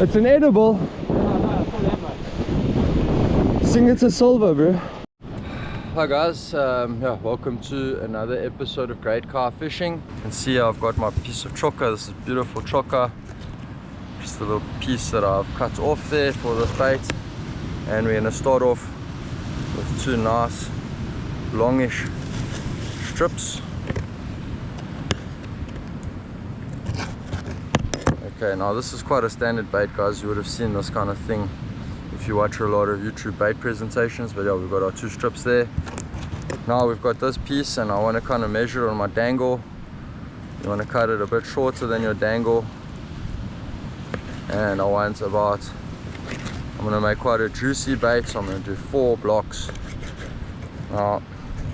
It's an edible. Think it's a silver, bro. Hi guys, yeah, welcome to another episode of Great Kei Fishing. You can see I've got my piece of chokka. This is beautiful chokka. Just a little piece that I've cut off there for this bait. And we're going to start off with two nice longish strips. Okay, now this is quite a standard bait, guys. You would have seen this kind of thing if you watch a lot of YouTube bait presentations. But yeah, we've got our two strips there. Now we've got this piece and I want to kind of measure it on my dangle. You want to cut it a bit shorter than your dangle. And I want about, I'm going to make quite a juicy bait, so I'm going to do 4 blocks. Now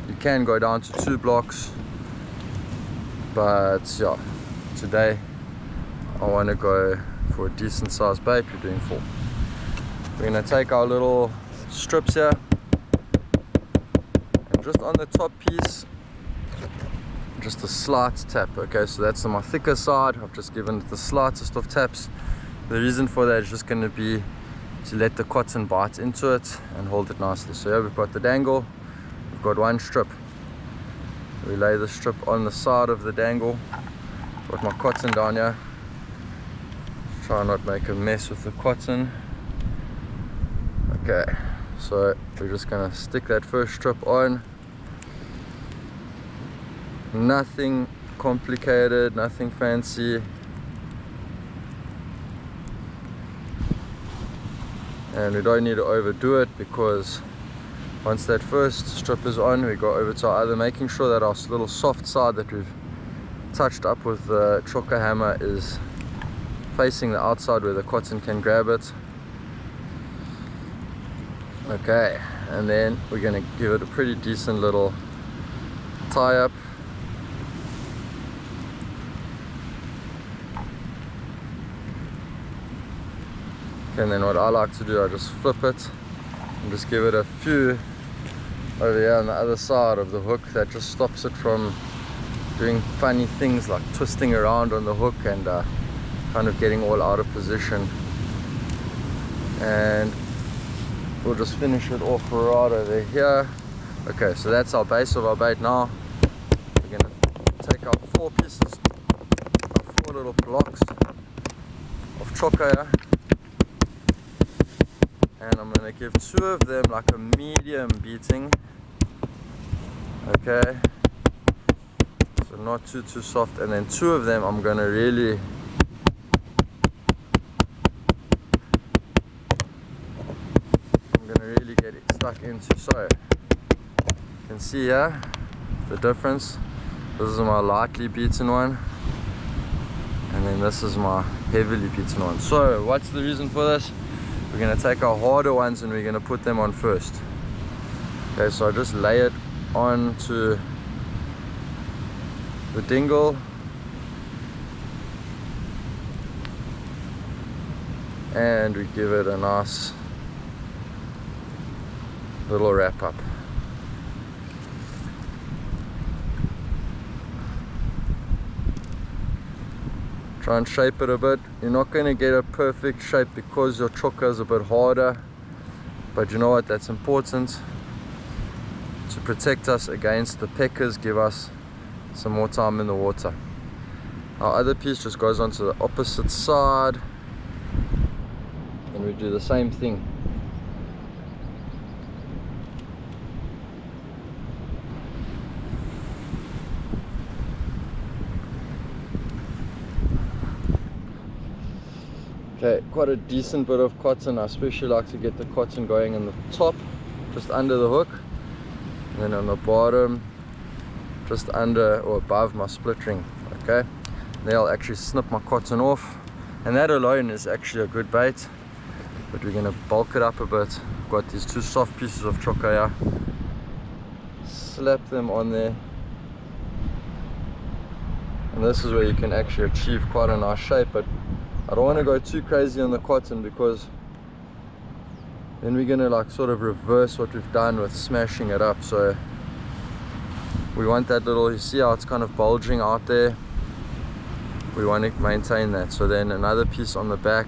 you can go down to 2 blocks, but yeah, today I want to go for a decent sized bait. We're doing 4. We're going to take our little strips here and just on the top piece, just a slight tap. Okay, so that's on my thicker side. I've just given it the slightest of taps. The reason for that is just going to be to let the cotton bite into it and hold it nicely. So here we've got the dangle, we've got 1 strip. We lay the strip on the side of the dangle. Got my cotton down here. Try not make a mess with the cotton. Okay, so we're just going to stick that first strip on. Nothing complicated, nothing fancy. And we don't need to overdo it, because once that first strip is on, we go over to our other, making sure that our little soft side that we've touched up with the Chokka hammer is facing the outside where the cotton can grab it. Okay, and then we're going to give it a pretty decent little tie up. Okay, and then what I like to do, I just flip it and just give it a few over here on the other side of the hook. That just stops it from doing funny things like twisting around on the hook and kind of getting all out of position. And we'll just finish it off right over here. Okay, so that's our base of our bait. Now we're going to take our 4 pieces, our 4 little blocks of chokka here, and I'm going to give 2 of them like a medium beating. Okay, so not too soft, and then 2 of them I'm going to really get it stuck into. So you can see here the difference. This is my lightly beaten one, and then this is my heavily beaten one. So what's the reason for this? We're going to take our harder ones and we're going to put them on first. Okay, so I just lay it onto the dingle, and we give it a nice little wrap up. Try and shape it a bit. You're not going to get a perfect shape because your chokka is a bit harder, but you know what, that's important to protect us against the peckers, give us some more time in the water. Our other piece just goes onto the opposite side and we do the same thing. Okay, quite a decent bit of cotton. I especially like to get the cotton going in the top, just under the hook, and then on the bottom, just under or above my split ring. Okay, then I'll actually snip my cotton off, and that alone is actually a good bait. But we're going to bulk it up a bit. I've got these 2 soft pieces of chokka here. Slap them on there, and this is where you can actually achieve quite a nice shape. But I don't want to go too crazy on the cotton, because then we're going to like sort of reverse what we've done with smashing it up. So we want that little, you see how it's kind of bulging out there, we want to maintain that. So then another piece on the back,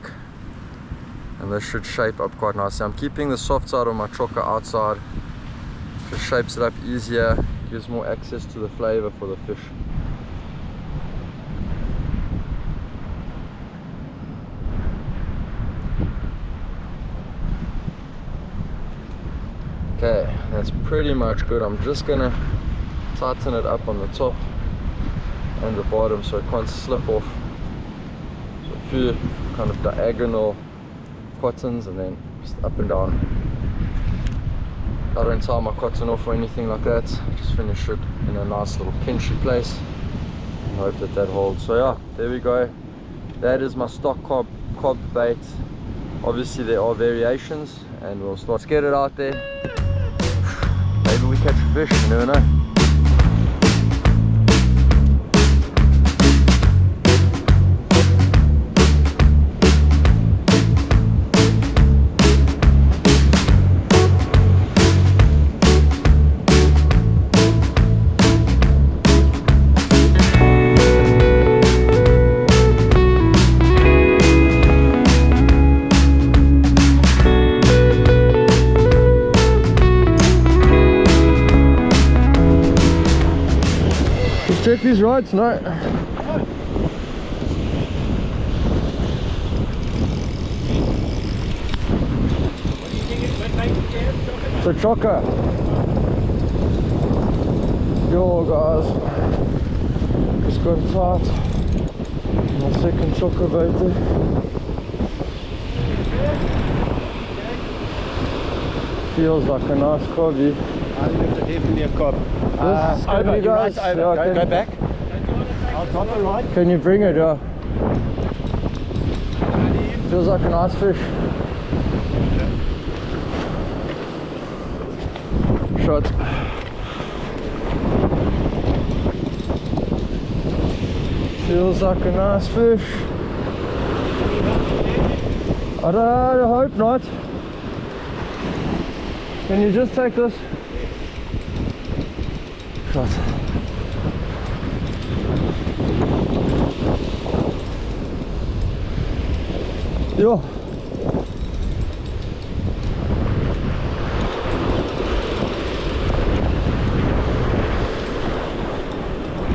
and this should shape up quite nicely. I'm keeping the soft side of my chokka outside, just shapes it up easier, gives more access to the flavor for the fish. Okay, that's pretty much good. I'm just gonna tighten it up on the top and the bottom so it can't slip off. So a few kind of diagonal cottons and then just up and down. I don't tie my cotton off or anything like that. Just finish it in a nice little pinchy place and hope that that holds. So yeah, there we go. That is my stock cob bait. Obviously there are variations, and we'll start to get it out there. Maybe we catch a fish, you never know. Check these rods, no. It's a chokka. Yo guys, just got tight. My second chokka bait there. Feels like a nice cobby. I think it's definitely a cob. Over, guys. right, Over. yeah, Go back. I'll drop it right. Can you bring it? Yeah. Feels like a nice fish. Shot. Feels like a nice fish. I hope not. Can you just take this? Shot. Yo.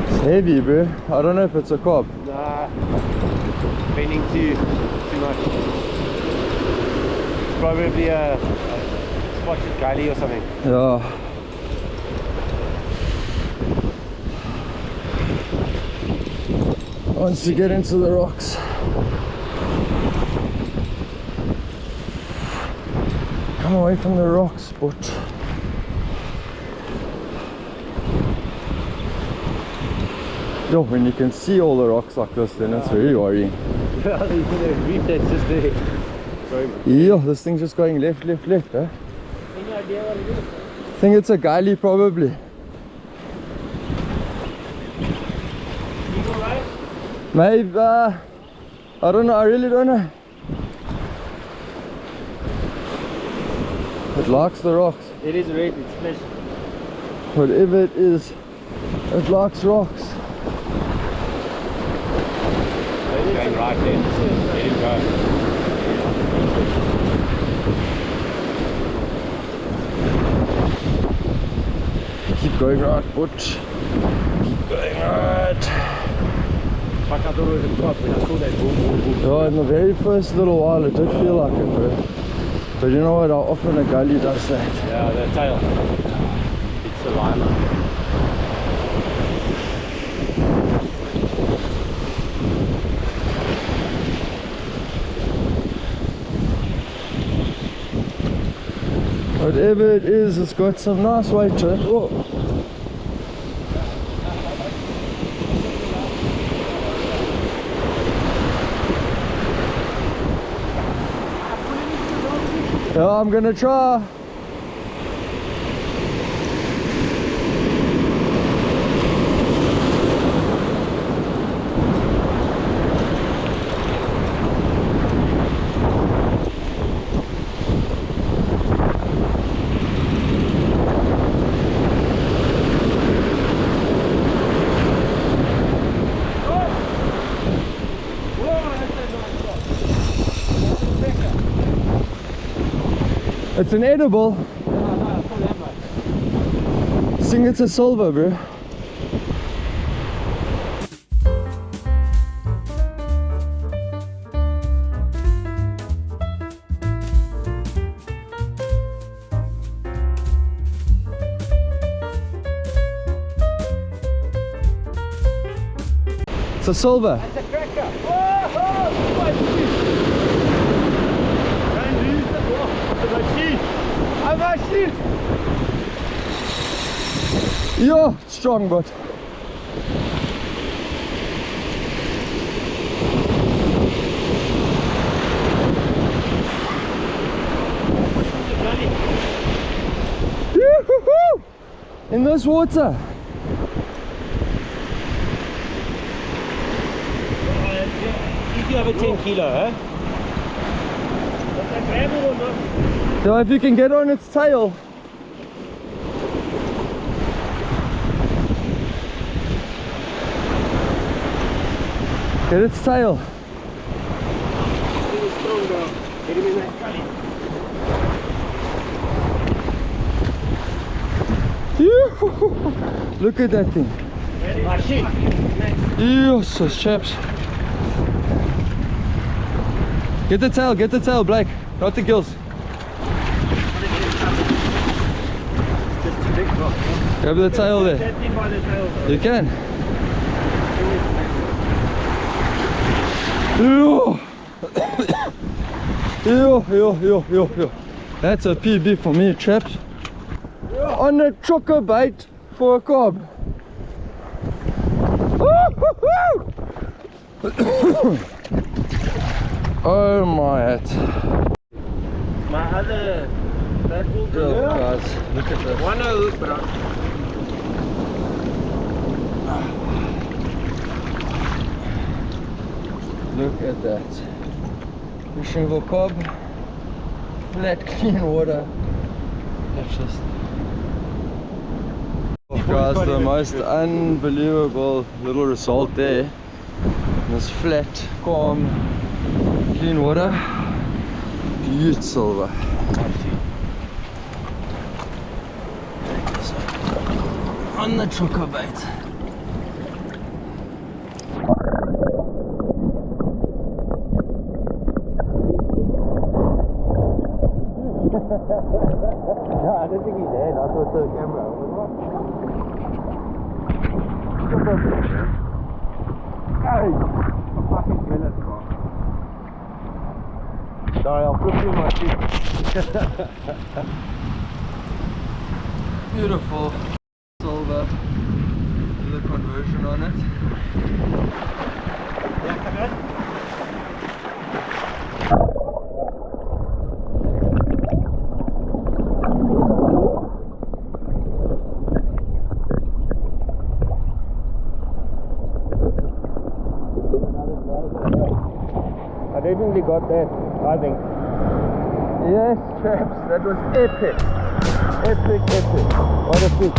It's heavy, bro. I don't know if it's a cob. Nah, bending too much. It's probably a spotted gully or something. Yeah. Once you get into the rocks, come away from the rocks, but yo, when you can see all the rocks like this, then it's very worrying. Yeah, there's a reef that's just there. Sorry, man. Yeah, this thing's just going left, eh? Any idea what it is? I think it's a gully probably. Eagle right? Maybe, I don't know, I really don't know. It likes the rocks. It is red, it's flesh. Whatever it is, it likes rocks. It's going right there. Let him go. Keep going right, butch. Keep going right. Fuck, I thought it was a cob when I saw that boom, boom, boom. Yeah, in the very first little while it did feel like it, bro. But you know what, how often a gully does that. Yeah, the tail. It's a lima. Whatever it is, it's got some nice weight to it. Whoa. Yeah, I'm gonna try. It's an edible. No, it's not that much. I think it's a silver, bro. It's a silver. It's a cracker. Oh, my shit. Can't use it. Oh, my shit. Yeah, strong, but Yoo-hoo-hoo! In this water. Easy over 10 kilo, huh? Does that grab it or not? So if you can get on its tail. Get its tail. It is strong though. Get him in that gully. Yoo-hoo-hoo! Look at that thing. Ah, shit. Yes, chaps. Get the tail, Blake. Not the gills. Just too big, bro. Grab the tail there. That thing by the tail, bro. You can. Yo. That's a PB for me, chaps. On a Chokka bait for a cob. Oh my hat. My other, that will do. Yo, guys, look at that. One hook, bro. Look at that. Fishing for cob. Flat, clean water. That's just... Oh, guys, the most unbelievable little result there. This flat, calm, clean water. Huge silver. On the Chokka bait. Yeah, I don't think he's dead. I thought the camera Hey! A fucking pellet, bro. Sorry, I'll flip you my feet. Beautiful silver. Do the conversion on it. Yeah, come on. I definitely got that, I think. Yes, chaps, that was epic. Epic. What a fish.